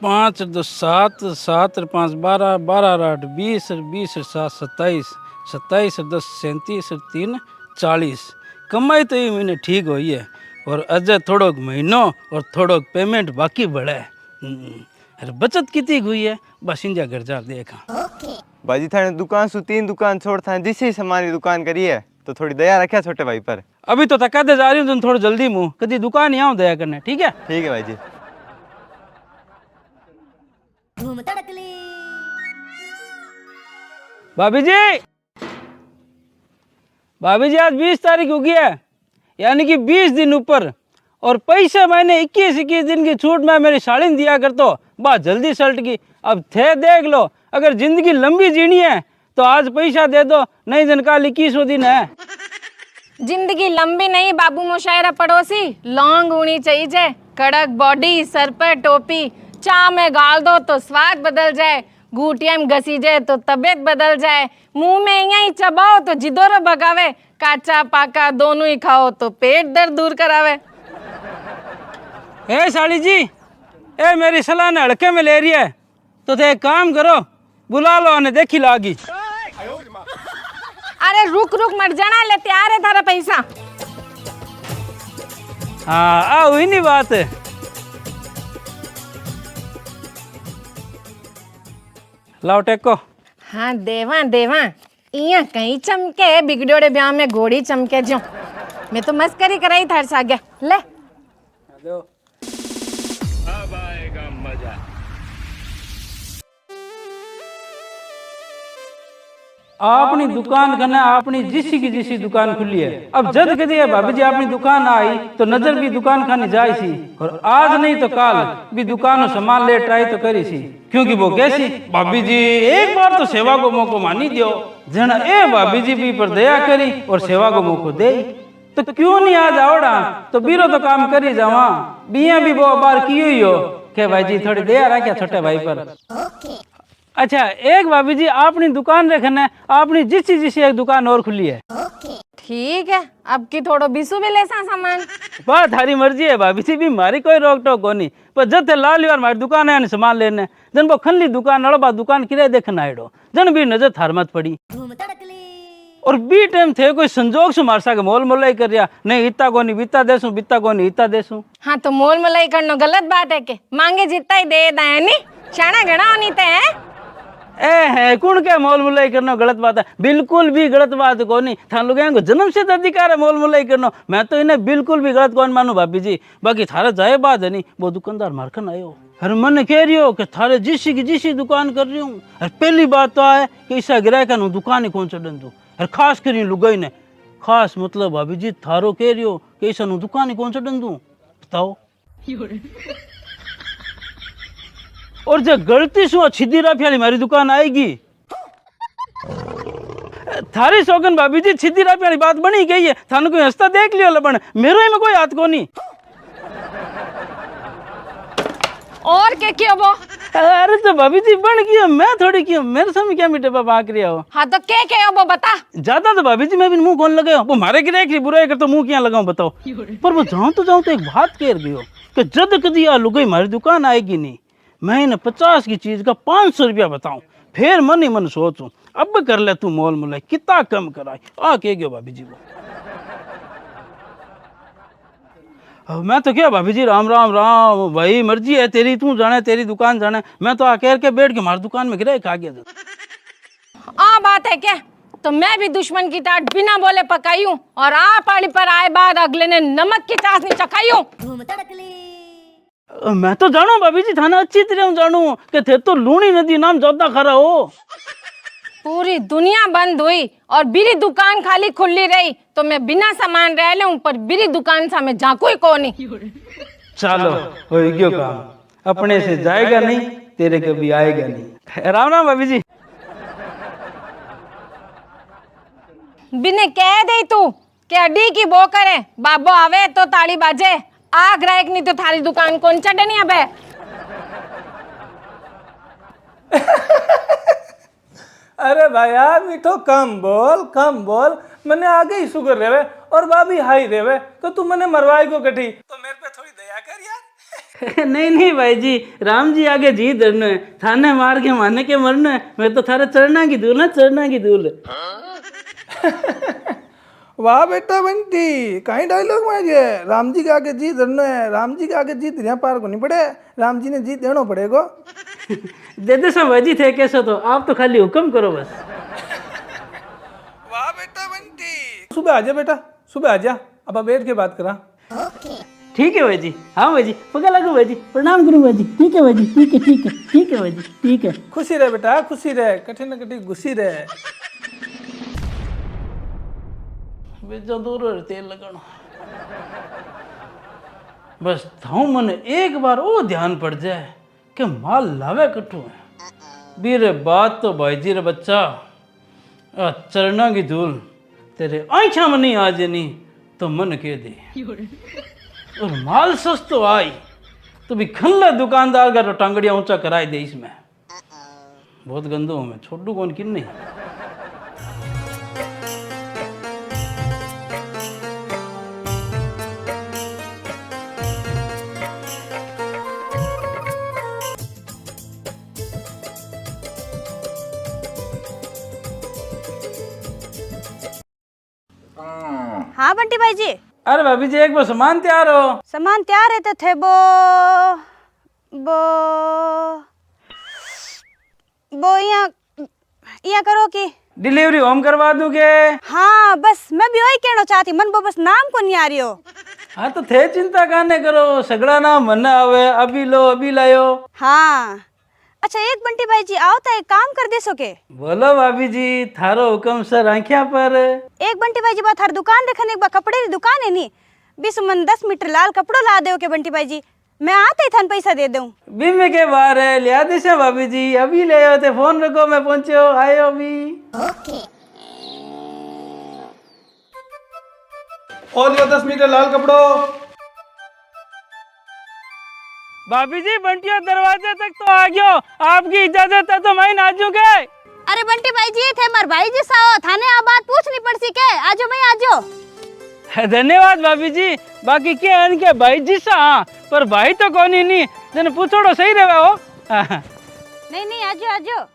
पाँच दो सात, सात और पाँच बारह, बारह और आठ बीस, और बीस और सात सत्ताईस, सत्ताईस और दस सैंतीस, और तीन 40। कमाई तो ये महीने ठीक हुई है, और अजय थोड़ोक महीनो और थोड़ोक पेमेंट बाकी बढ़े। अरे बचत कितनी हुई है, बस इंडिया घर जा देखा। भाजी थाने दुकान सु 3 दुकान छोड़ था जिसे सामान दुकान करी है, तो थोड़ी दया रखा छोटे भाई पर। अभी तो तकादे जा रही हूँ, तुम थोड़ा जल्दी मुँह कभी दुकान ही आऊँ दया करने, ठीक है? ठीक है भाई जी। भाभी जी, भाभी जी आज 20 तारीख हो गई है, यानी कि 20 दिन ऊपर, और पैसे मैंने 21 दिन की छूट में मेरी साड़ी ने दिया कर, तो बात जल्दी सल्ट गई। अब थे देख लो, अगर जिंदगी लंबी जीनी है तो आज पैसा दे दो, नहीं दिन का 21वां दिन है। जिंदगी लंबी नहीं बाबू मुशायरा पड़ोसी, लॉन्ग होनी चाहिए, कड़क बॉडी, सर पर टोपी, चाय में गाल दो तो स्वाद बदल जाए, घूटिया में घसी जाए तो तबीयत बदल जाए, मुंह में यही चबाओ तो जिदोरो भगावे, काचा पाका दोनों ही खाओ तो पेट दर्द दूर करावे। ए साड़ी जी, ए मेरी सलाह ने हड़के में ले रही है, तो थे एक काम करो, बुला लो ने देखी लागी। अरे रुक रुक मर जाना, ले तैयार है थारा पैसा। हाँ आ हुई नहीं बात। लाओ टेको। हाँ देवा देवा, इया कहीं चमके बिगड़ोड़े ब्याह में घोड़ी चमके जो, मैं तो मस्करी कराई थार सागे ले। अब आएगा मजा। अपनी दुकान करना, अपनी जिसी की जिसी दुकान खुली है, अब जद कदी है भाभी जी अपनी दुकान आई तो नजर भी दुकान खाने जाई सी, और आज नहीं तो काल भी दुकान सामान ले ट्राई तो करी सी, क्योंकि वो कैसी भाभी जी एक बार तो सेवा को मौको मानी दियो, जना ए भाभी जी भी पर दया करी और सेवा को मौको दे, तो क्यों नहीं आज आवड़ा, तो बीरो तो काम करी जावा, बिया भी वो बार की हुई हो के भाई जी थोड़ी दया रखा छोटे भाई पर। अच्छा एक भाभी जी अपनी दुकान रखना, अपनी जिसी जिसी एक दुकान और खुली है। ठीक है, अब की थोड़ो बिसु भी ले सा सामान। बात थारी मर्जी है भाभी जी, भी मारी कोई रोक टोक कोनी, पर जब थे लाल यार मारी दुकान है सामान लेने, जन वो खनली दुकान अड़बा दुकान किराए देखना आइडो, जन भी नजर थार मत पड़ी, और बी टाइम थे कोई संजोग से मार सके मोल मोलाई कर रिया, नहीं इतना कोनी बीता देसू, बीता कोनी इतना देसू। हाँ तो मोल मलाई करना गलत बात है के, मांगे जितना ही दे दाए नी, शाना घना होनी ते है। ए है कुण के मोल मुलाई करना गलत बात है, बिल्कुल भी गलत बात को नहीं, थान लोग को जन्म से अधिकार है मोल मुलाई करना, मैं तो इन्हें बिल्कुल भी गलत कौन मानू भाभी जी, बाकी थारा जाए बात है नहीं, वो दुकानदार मारखन आयो, अरे मन कह रही हो कि थारे जिसी की जिसी दुकान कर रही हूँ, अरे पहली बात तो है कि ऐसा गिरायक नु दुकान ही कौन चढ़न दू, अरे खास करी लुगाई ने, खास मतलब भाभी जी थारो कह रही हो कि ऐसा नु दुकान ही कौन चढ़न दू, बताओ। और जब गलती से छिदी राफियाली मारी दुकान आएगी, थारी सौगन भाभी जी छिदी राफियाली बात बनी गई है, थाने कोई हंसता देख लियो लबन, मेरो ही में कोई हाथ को नहीं। और क्या किया वो? अरे तो भाभी जी बन गया, मैं थोड़ी किया, मेरे सामने क्या मीठे पापा आक रहा हो। हाँ तो क्या किया वो बता। ज्यादा तो भाभी जी मैं भी मुंह कौन लगाया, वो मारे की रेख बुराई कर तो मुंह क्या लगाऊं बताओ, पर वो जाऊं तो एक बात कह रही हो कि जद कदी आ लुगाई मारी दुकान आएगी नहीं, मैं इन्हें 50 की चीज का 500 रुपया बताऊं, फिर मन ही मन सोचूं अब कर ले तू मोल मुलाई कितना कम कराई, आ कह गयो भाभी जी वो। अब मैं तो क्या भाभी जी राम राम राम, भाई मर्जी है तेरी, तू जाने तेरी दुकान जाने, मैं तो आकर के बैठ के हमारी दुकान में गिरा खा गया था। आ बात है क्या, तो मैं भी दुश्मन की टाट बिना बोले पकाई हूँ, और आ पाड़ी पर आए बाद अगले ने नमक की चाशनी चखाई हूँ। मैं तो जानू भाभी जी थाना अच्छी तरह जानू कि थे तो लूणी नदी नाम ज्यादा खरा हो, पूरी दुनिया बंद हुई और बिरी दुकान खाली खुली रही तो मैं बिना सामान रह लूं, पर बिरी दुकान सा मैं झांकू ही कोनी। चलो हो गयो काम, अपने से जाएगा नहीं तेरे कभी आएगा नहीं। राम राम भाभी जी। बिने कह दे तू कि अड्डी की बो करे, बाबो आवे तो ताली बाजे, आ ग्राहक नहीं तो थारी दुकान कौन चढ़नी अब है। अरे भाई यार मिठो कम बोल, मैंने आगे ही शुगर रेवे और भाभी हाई रेवे, तो तू मैंने मरवाई को कठी, तो मेरे पे थोड़ी दया कर यार। नहीं नहीं भाई जी, राम जी आगे जी धरना है, थाने मार के मारने के मरना है, मैं तो थारे चढ़ना की दूर ना, चढ़ना की दूर। वाह बेटा बंटी, कहीं डायलॉग में ये राम जी के आगे जी धरना है, राम जी के आगे जी धरिया पार को नहीं पड़े, राम जी ने जी देना पड़ेगा। दे दे सब भाई जी थे कैसे, तो आप तो खाली हुक्म करो बस। वाह बेटा बंटी, सुबह आ जा बेटा, सुबह आ जा, अब बैठ के बात करा। ठीक है भाई जी, हाँ भाई जी, पका लगो भाई जी, प्रणाम करूँ भाई जी। ठीक है भाई जी, ठीक है ठीक है ठीक है भाई जी, ठीक है। खुशी रहे बेटा, खुशी रहे, कठिन न कठिन गुस्सी रहे। बेचा दूर तेल लगाना बस थाऊ मने एक बार वो ध्यान पड़ जाए कि माल लावे कटू है। बीरे बात तो भाई जी रे बच्चा, चरना की धूल तेरे आँखा में नहीं आ जानी तो मन कह दे, और माल सस्तो आई तो भी खल्ला दुकानदार का टांगड़िया ऊंचा कराए दे। इसमें बहुत गंदो हूँ मैं, छोटू कौन किन नहीं। हाँ बंटी भाई जी, अरे भाभी जी एक बार सामान तैयार हो। सामान तैयार रहते थे। वो यहाँ करो कि डिलीवरी होम करवा दूंगे। हाँ बस मैं भी वही कहना चाहती, मन वो बस नाम को नहीं आ रही हो। हाँ तो थे चिंता काने करो, सगड़ा ना मन आवे, अभी लो अभी लायो। हाँ अच्छा, एक बंटी भाई जी आओ तो एक काम कर दे सोके। बोलो भाभी जी, थारो हुक्म सर आंखिया पर। एक बंटी भाई जी बात हर दुकान देखने एक बार कपड़े की दुकान है नी, 20 मन 10 मीटर लाल कपड़ो ला दो के बंटी भाई जी, मैं आते ही थान पैसा दे दूं। बीमे के बाहर है, लिया दिशा भाभी जी, अभी ले आओ थे, फोन रखो मैं पहुंचे हो, आयो अभी। और लियो 10 मीटर लाल कपड़ो। भाभी जी बंटिया दरवाजे तक तो आ गयो, आपकी इजाजत है तो मैं नाचूं के। अरे बंटी भाई जी थे मार भाई जी साओ, थाने आ बात पूछनी पड़ सी के, आजो मैं आजो। धन्यवाद भाभी जी, बाकी के इनके भाई जी सा, पर भाई तो कोनी नहीं, जने पूछोड़ो सही रहे हो। नहीं नहीं आजो आजो।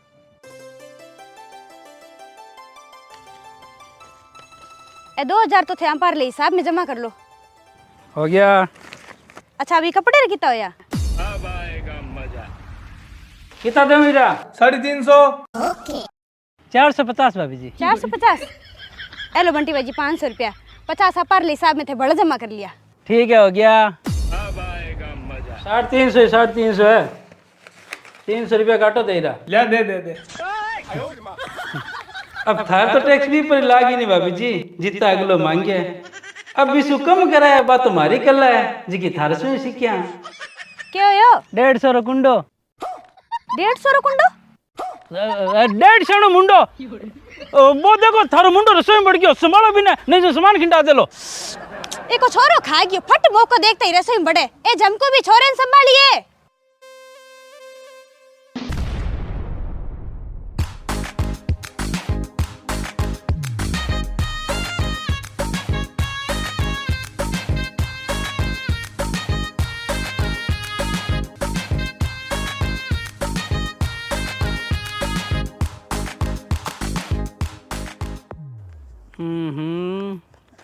ए 2000 तो थे अंपार ले हिसाब में जमा कर लो। हो गया। अच्छा अभी कपड़े रे कितना होया? अब आएगा मजा। कितना दो मेरा? 350। 450 भाभी जी। 450। हेलो बंटी भाई जी 500 रुपया, 50 अपार ले हिसाब में थे बड़ा जमा कर लिया। ठीक है हो गया। अब आएगा मजा। 350 है, 300 रुपया काटो तेरा। ले दे दे दे। अब थार तो टैक्स भी पर लागी नहीं भाभी जी, जितना अगलो मांगे। अब भी कम कराया बात तुम्हारी कल है जी की थार से सीखिया। क्या हो 150 कुंडो। 150 कुंडो? 150 मुंडो। वो देखो थारो मुंडो रसोई में बढ़ गयो, संभालो भी नहीं जो सामान खिंडा दे लो। एको छोरो खा गयो, फट मोको देखते ही रसोई में बढ़े। ए जमको भी छोरे ने संभालिए।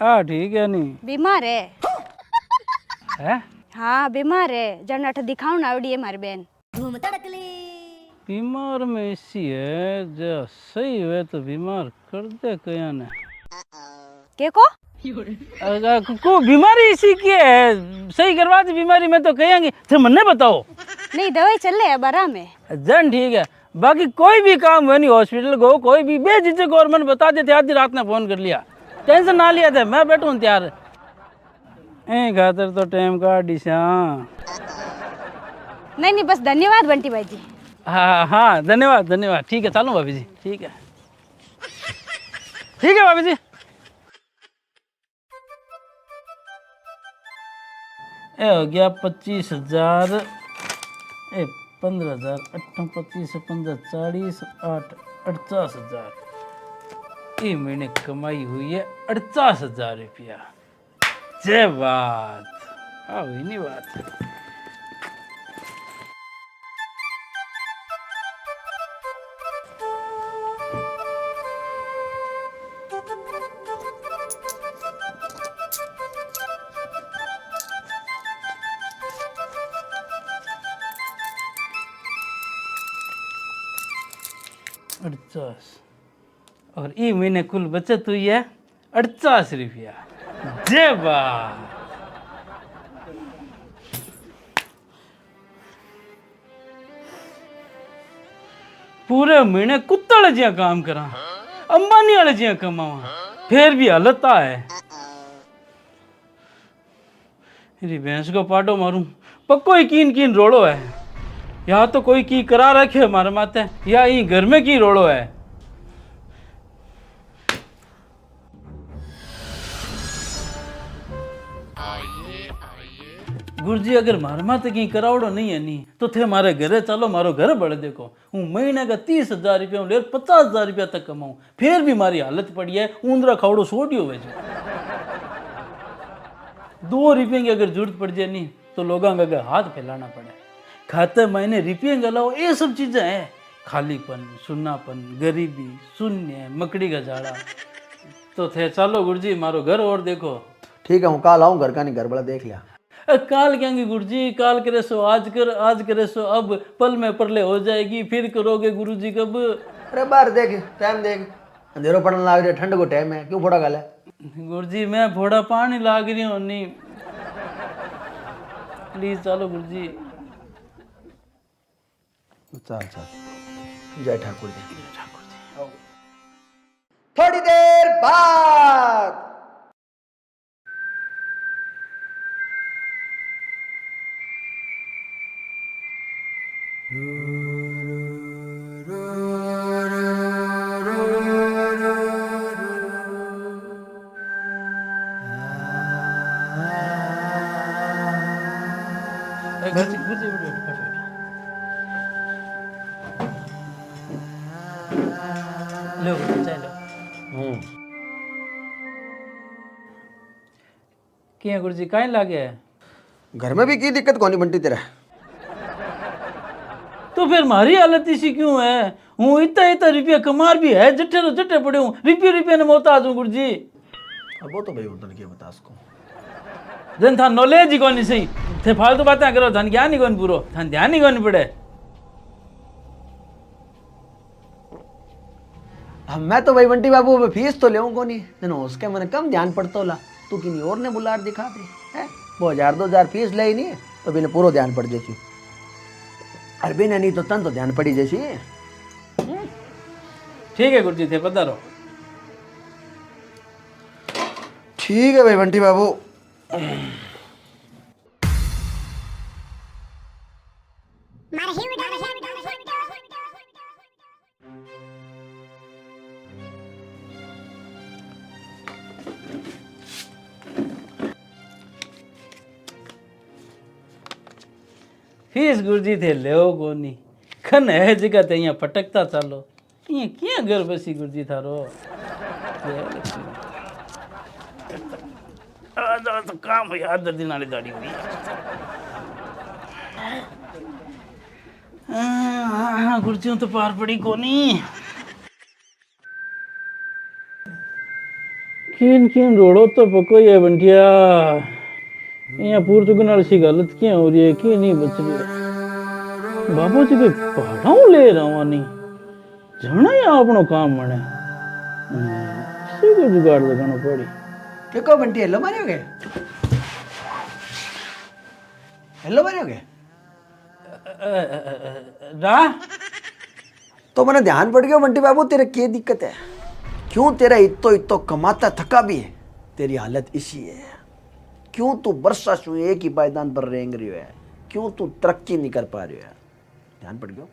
हाँ ठीक है नहीं बीमार है। हाँ बीमार है, जन अठ दिखाऊं आवड़ी है मारी बहन। बीमार में इसी है जो सही हुए तो बीमार कर दे कया ने। के को? को बीमारी इसी की है, सही करवा दी बीमारी में तो कहेंगे तो मन्ने बताओ। नहीं दवाई चल रही है बरा में। जन ठीक है, बाकी कोई भी काम हुआ नहीं हॉस्पिटल को, कोई भी बेझिझक गवर्नमेंट बता देते, आधी रात ने फोन कर लिया, टेंशन ना लिया था, मैं बैठूं तैयार। खातर तो टाइम काट दिशा। नहीं बस धन्यवाद बंटी भाई जी। हाँ धन्यवाद। ठीक है चलो भाभी जी, ठीक है भाभी जी। ए हो गया 25,000, 15,000, 25, 15, 40, 8, 48,000। ये महीने कमाई हुई है 48,000 रुपया। जय बात। हुई नहीं बात। 48 और ई महीने कुल बचत हुई है 48 रुपया। जय बा। पूरे महीने कुत्ता जिया काम करा, अंबानी वाले जिया कमावा, फिर भी हालत है। मेरी भैंस को पाटो मारूं, पक्को ही कीन कीन रोड़ो है। या तो कोई की करा रखे हमारे माथे, या ही घर में की रोड़ो है। गुरुजी अगर मारे माथे की करावड़ो नहीं है नी तो थे मारे घरे चलो, मारो घर बढ़ देखो। हूँ महीने का 30,000 रुपया ले 50,000 रुपया तक कमाऊं, फिर भी मारी हालत पड़ी है ऊंदरा खावड़ो सोटियो वे जो। 2 रुपये की अगर जरूरत पड़ जाए नहीं तो लोगों का अगर हाथ फैलाना पड़े। खाते महीने रुपये के अलावा ये सब चीजें हैं, खालीपन, सुन्नापन, गरीबी, शून्य, मकड़ी का झाड़ा। तो थे चलो गुरुजी मारो घर और देखो। ठीक है, हूँ काल आऊँ, घर का नहीं घर बड़ा देख लिया। काल कहेंगे गुरुजी, काल करे सो आज कर, आज करे सो अब, पल में परले हो जाएगी, फिर करोगे गुरुजी कब। अरे बाहर देख, टाइम देख, अंधेरो पड़ने लग रहा है, ठंड को टाइम है, क्यों फोड़ा गाला? गुरुजी मैं फोड़ा पानी लाग रही हूँ नहीं, प्लीज चलो गुरुजी। चल चल, जय ठाकुर जी। थोड़ी देर बाद गुरुजी गुरुजी बैठो। लो चाय लो। क्या गुरुजी काहे लागे है? घर में भी की दिक्कत कौन बंटी तेरा? तो फिर हमारी हालत इसी क्यों है? हूँ इतना इतना रुपया कमार भी है, जट्टे तो जट्टे पड़े हूँ, रुपये रुपये ने मोहताज हूँ गुरुजी। अब वो तो भाई उधर क्या बता उसको। जन था नॉलेज ही कौन सही थे, फालतू बातें करो, धन ज्ञान ही कौन पूरो, धन ध्यान ही कौन पड़े। अब मैं तो भाई बंटी बाबू में फीस तो ले को नहीं जनो, उसके मैंने कम ध्यान पड़ता होला। तू किन्हीं और ने बुलार दिखा दे है, वो 1000-2000 फीस ले ही नहीं तो बिना पूरा ध्यान पड़ जैसी, अरे बिना नहीं तो तन तो ध्यान पड़ी जैसी। ठीक है गुरुजी थे पधारो। ठीक है भाई बंटी बाबू। फीस गुरुजी थे ले कोनी, खन है जगह ते यहाँ पटकता चालो, ये क्या घर बसी गुरुजी थारो। तो काम है यार, दर्दी नाली दाढ़ी हुई। हाँ गुरुजी तो पार पड़ी कोनी। किन किन रोड़ो तो पको ये बंटिया, यहाँ पुर्तगाल सी गलत क्या हो रही है कि नहीं बच रही है। बाबू जी कोई पहाड़ों ले रहा नहीं जाना या अपनो काम बने किसी को जुगाड़ लगाना पड़ी। देखो बंटी हेलो मारोगे, हेलो मारोगे रा तो मैंने ध्यान पड़ गया बंटी बाबू तेरे क्या दिक्कत है, क्यों तेरा इतो इतो कमाता थका भी है, तेरी हालत इसी है। क्यों तू बरसा सु एक ही पायदान पर रेंग रही है, क्यों तू तरक्की नहीं कर पा रही है, ध्यान पड़ गया?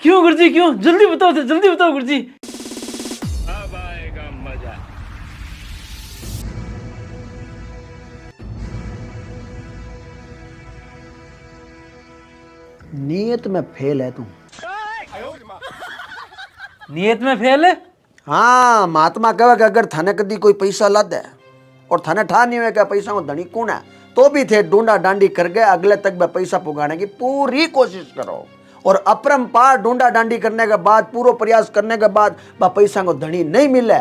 क्यों गुरुजी क्यों, जल्दी बताओ थे, जल्दी बताओ गुरुजी। अब आएगा मजा। नियत में फेल है तू। नियत में फेल है? हाँ, महात्मा कहे कि अगर थाने कदी कोई पैसा ला दे और थाने ठा नहीं हुए क्या पैसा को धनी कौन है, तो भी थे ढूंढा डांडी कर गए, अगले तक वह पैसा पुगाने की पूरी कोशिश करो। और अपरंपार ढूंढा डांडी करने के बाद, पूरा प्रयास करने के बाद वह पैसा को धनी नहीं मिले,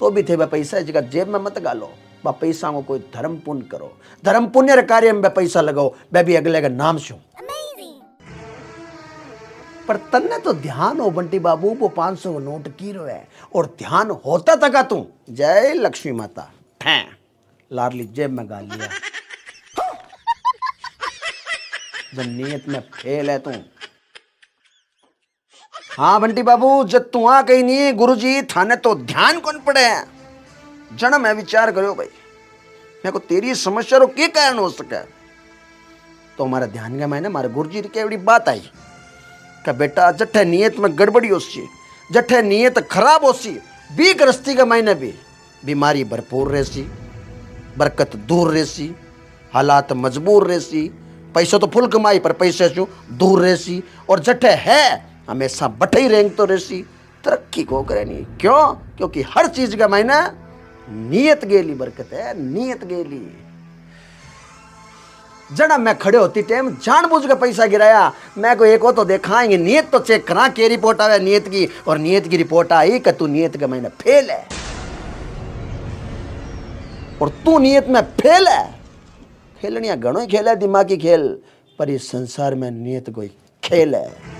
तो भी थे वह पैसा जगह जेब में मत गालो, वह पैसा को कोई धर्म पुण्य करो, धर्म पुण्य कार्य में वह पैसा लगाओ, वह भी अगले के नाम से। पर तन्ने तो ध्यान हो बंटी बाबू वो 500 को नोट की रो है और ध्यान होता तका तू जय लक्ष्मी माता ठै लाडली जेब में गाल लिया जब नियत में फेल है तू। हाँ बंटी बाबू जब तू आ कहीं नहीं गुरुजी थाने तो ध्यान कौन पड़े है जन्म है विचार करो भाई मेरे को तेरी समस्या रो के कारण हो सके तो हमारा ध्यान का मैंने हमारे गुरुजी की एवडी बात आई कि बेटा जठे नियत में गड़बड़ी हो सी जठे नियत खराब हो सी बी गृहस्थी का मायने भी बीमारी भरपूर रहसी बरकत दूर रहसी हालात मजबूर रहसी पैसों तो फुल कमाई पर पैसे से दूर रहसी और जठे है हमेशा बटे ही रेंग तो रहसी तरक्की को करे नहीं क्यों क्योंकि हर चीज का मायने नियत गेली बरकत है नियत गेली। जना मैं खड़े होती टाइम जानबूझ के पैसा गिराया मैं को एक हो तो देखाएंगे नियत तो चेक करा के रिपोर्ट आवे नियत की और नियत की रिपोर्ट आई कि तू नियत के महीने फेल है और तू नियत में फेल है। खेलनिया घणो ही खेल है दिमागी खेल पर इस संसार में नियत कोई खेल है।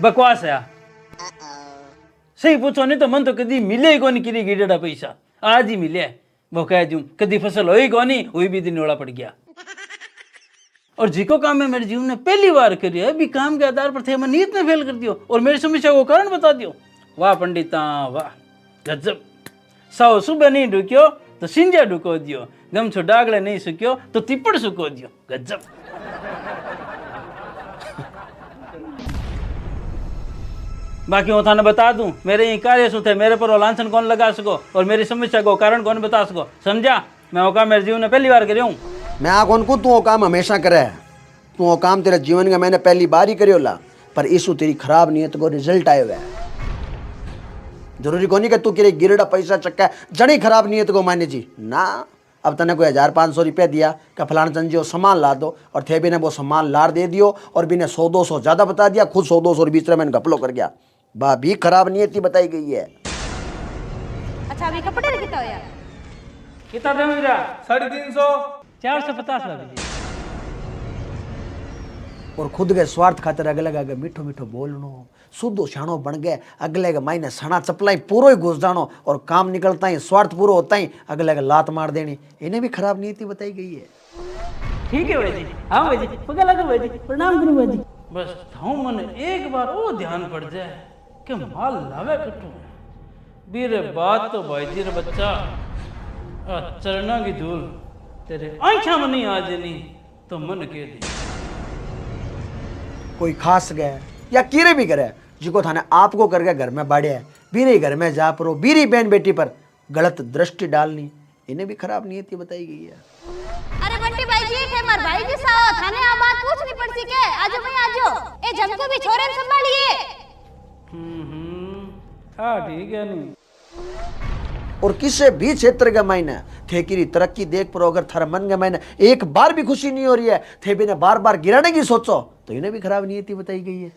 बकवास है सही पूछो नहीं तो मन तो कदी मिले ही कोनी किरी गिडेड़ा पैसा आज ही मिले वो कह दूं कदी फसल हो ही कोनी हुई भी दिन ओड़ा पड़ गया और जिको काम में मेरे जीवन ने पहली बार करियो अभी काम के आधार पर थे मैं नीयत में फेल कर दियो और मेरी समस्या को कारण बता दियो। वाह पंडिता वाह गजब सौ सुबह नहीं ढुक्यो तो सिंजा ढुको दियो गमछो डागले नहीं सुक्यो तो तिप्पड़ सुको दियो गजब। बाकी वो थाने बता दूं मेरे ये कार्य शू थे मेरे पर लांछन कौन लगा सको और मेरी समस्या को कारण कौन बता सको समझा। मैं वो काम मेरे जीवन में पहली बार करी हूँ। मैं आ कौन को तू वो काम हमेशा करे तू वो काम तेरे जीवन का मैंने पहली बार ही करियो ला पर इसु तेरी खराब नियत को रिजल्ट आयो है। जरूरी को नहीं कि तू किरे गिरड़ा पैसा चक्का जड़ी खराब नियत को माने जी ना। अब तने कोई 1500 रुपया दिया कि फलाना चंद जी वो सामान ला दो और थे भी ने वो सामान लार दे दियो और भी ने 100-200 ज्यादा बता दिया खुद 100-200 बीच में मैंने घपलो कर गया बा भी खराब नियति बताई गई है। अच्छा अभी कपड़े कितना हो यार कितना दे मेरा 350 450 भाभी जी। और खुद के स्वार्थ खातिर अगले आगे मीठो मीठो बोलनो शुद्ध शाणो बन गए अगले के मायने सना चपलाई पूरो ही घुस जानो और काम निकलता ही स्वार्थ पूरा होता ही अगले के लात मार देनी इन्हें भी खराब नीति बताई गई है। ठीक है भाई जी हाँ भाई जी पगा लगा भाई जी प्रणाम करूँ भाई जी। बस थाऊ मन एक बार वो ध्यान पड़ जाए कि माल लावे कटू बीरे बात तो भाई जी रे बच्चा चरना की धूल तेरे आंखा में नहीं आ जानी तो मन के दी कोई खास गए या कीरे भी करे जिको थाने आपको करके घर में बाढ़े है बीरे घर में जा परो बीरी बहन बेटी पर गलत दृष्टि डालनी इन्हें भी खराब नीति बताई गई है। अरे बंटी भाई जी थे मार भाई जी साहब थाने आ बात पूछनी पड़ सी के आजो भाई आजो ए जमको भी छोरे ने संभालिए। हाँ ठीक है नहीं और किसी भी क्षेत्र के मायने थे की तरक्की देख परो अगर थारा मन के मायने एक बार भी खुशी नहीं हो रही है थे भी ने बार बार गिराने की सोचो तो इन्हें भी खराब नीति बताई गई है।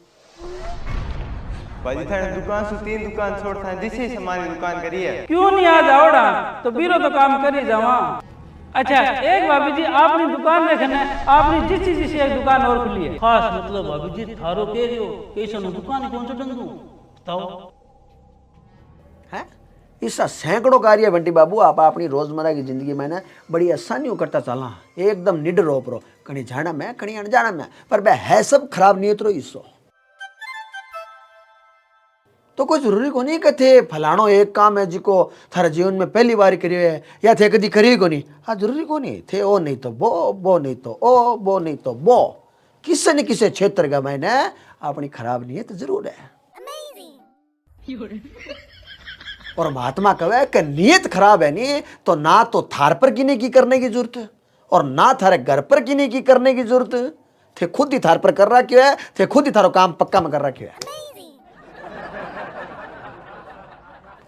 भाजी थाने दुकान से 3 दुकान छोड़ था जिसे हमारी दुकान करी है क्यों नहीं आ जाओड़ा तो बीरो तो काम कर ही जावा। अच्छा एक भाभी जी आपने दुकान रखना है आपने जिस एक दुकान और खुली है खास मतलब भाभी जी थारो कह रही हो कैसे दुकान कौन सा डंगू बताओ है इसका सैकड़ों कार्य बंटी बाबू आप अपनी रोजमर्रा की जिंदगी में ना बड़ी आसानी करता चला एकदम निडर रो परो कहीं जाना मैं कहीं अनजाना मैं पर वह है सब खराब नियत रो इसो तो कोई जरूरी को नहीं कहते फलानो एक काम है जिको थारा जीवन में पहली बार करियो है या थे कदी करी को नहीं हाँ जरूरी को नहीं थे ओ नहीं तो वो नहीं तो ओ वो नहीं तो वो किसी न किसी क्षेत्र का मैंने अपनी खराब नियत जरूर है। और महात्मा कहे कि नियत खराब है नहीं तो ना तो थार पर किने की करने की जरूरत है और ना थारे घर पर किने की करने की जरूरत है थे खुद ही थार पर कर रहा क्यों है थे खुद ही थारो काम पक्का में कर रहा क्यों है।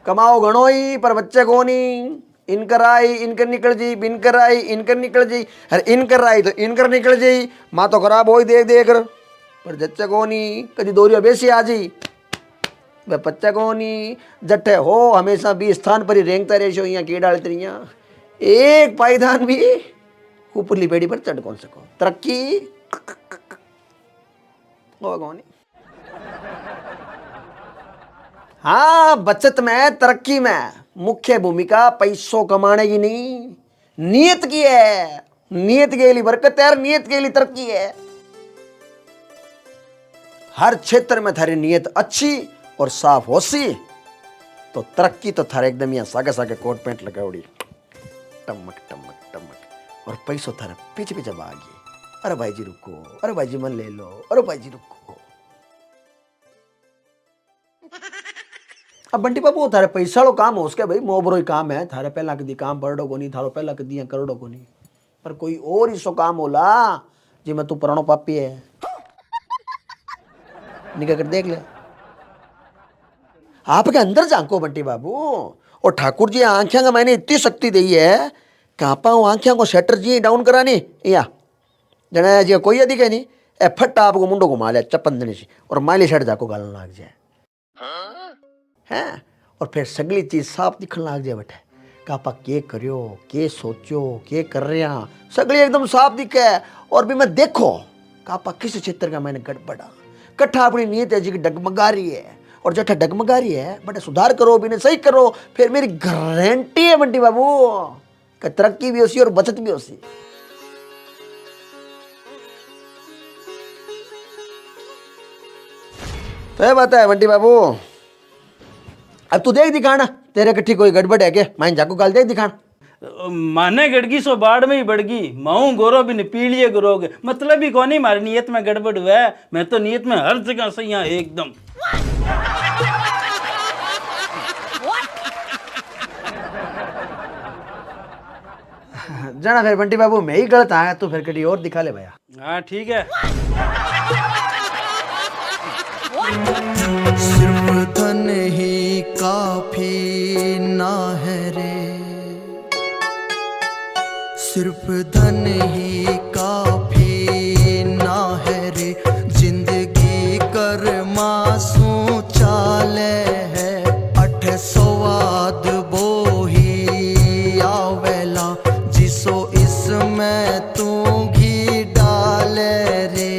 कमाओ घणो ही पर बच्चे को नहीं इनकर आई इनकर निकल जी बिनकर आई इनकर निकल जी अरे इनकर आई तो इनकर निकल जी माँ तो खराब हो ही देख देख पर जच्चे को नहीं कभी दोरिया बेसी आ जी वह बच्चा को नहीं जट्टे हो हमेशा भी स्थान पर ही रेंगता रहे यहाँ की डालते रही एक पायदान भी ऊपरली बेड़ी पर चढ़ कौन सको तरक्की होगा कौन। हाँ, बचत में तरक्की में मुख्य भूमिका पैसों कमाने की नहीं, नियत की है। नियत के लिए बरकत है और नियत के लिए तरक्की है। हर क्षेत्र में थारी नियत अच्छी और साफ होसी तो तरक्की तो थारे एकदम यहाँ सागे सागे कोट पैंट लगावड़ी टमक टमक टमक, और पैसों थारे पीछे पीछे भागी। अरे भाई जी रुको, अरे भाई जी मन ले लो, अरे भाई जी रुको। अब बंटी बाबू थारे पैसा लो काम हो उसके भाई मोबरो ही काम है। थारे पहला कदी काम बरडो को नहीं, थारो पहला कदी करोड़ो को नहीं, पर कोई और ही सो काम होला जी मैं तू पुरानो पापी है। निकल कर देख ले, आपके अंदर झांको बंटी बाबू। और ठाकुर जी आंखें का मैंने इतनी शक्ति दी है कि आप आंखें को शटर जी डाउन करानी या जना जी कोई अधिक है नहीं ए फट आपको मुंडो घुमा लिया चप्पन देने से और माली शर्ट जाको गालन लाग जाए हैं, और फिर सगली चीज साफ दिखने लाग जाए बेटे कि आप के करियो, के सोचो, के कर रहे हैं, सगली एकदम साफ दिखे। और भी मैं देखो कि आप किस क्षेत्र का मैंने गड़बड़ा कट्ठा अपनी नीयत है जी की डगमगा रही है, और जट्ठा डगमगा रही है बटे सुधार करो भी सही करो, फिर मेरी गारंटी है बंटी बाबू कि तरक्की भी होसी और बचत भी होसी। तो ये बात है बंटी बाबू। अब तू देख दिखाना तेरे कट्ठी कोई गड़बड़ है के मैं जाको गाल देख दिखाना। माने गड़गी सो बाढ़ में ही बढ़गी, माऊ गोरो भी पीलिए गोरोगे, मतलब ही कौन ही मारी नियत में गड़बड़ हुआ है। मैं तो नियत में हर जगह सही यहाँ एकदम। जाना फिर बंटी बाबू मैं ही गलत आया तो फिर कटी और दिखा ले भैया। हाँ ठीक है। सिर्फ धन ही काफी ना है रे, सिर्फ धन ही काफी ना है रे, जिंदगी कर मासूम चाले है, अठ स्वाद वो ही आवेला जिसो इसमें तू घी डाले रे,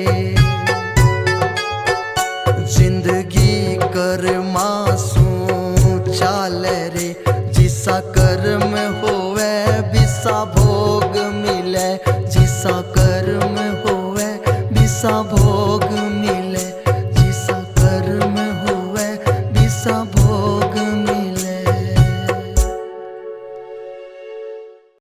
जिंदगी कर मासूम चाल रे, जिसा कर्म होवे बिसा भोग मिले, जिसा कर्म होवे बिसा भोग मिले।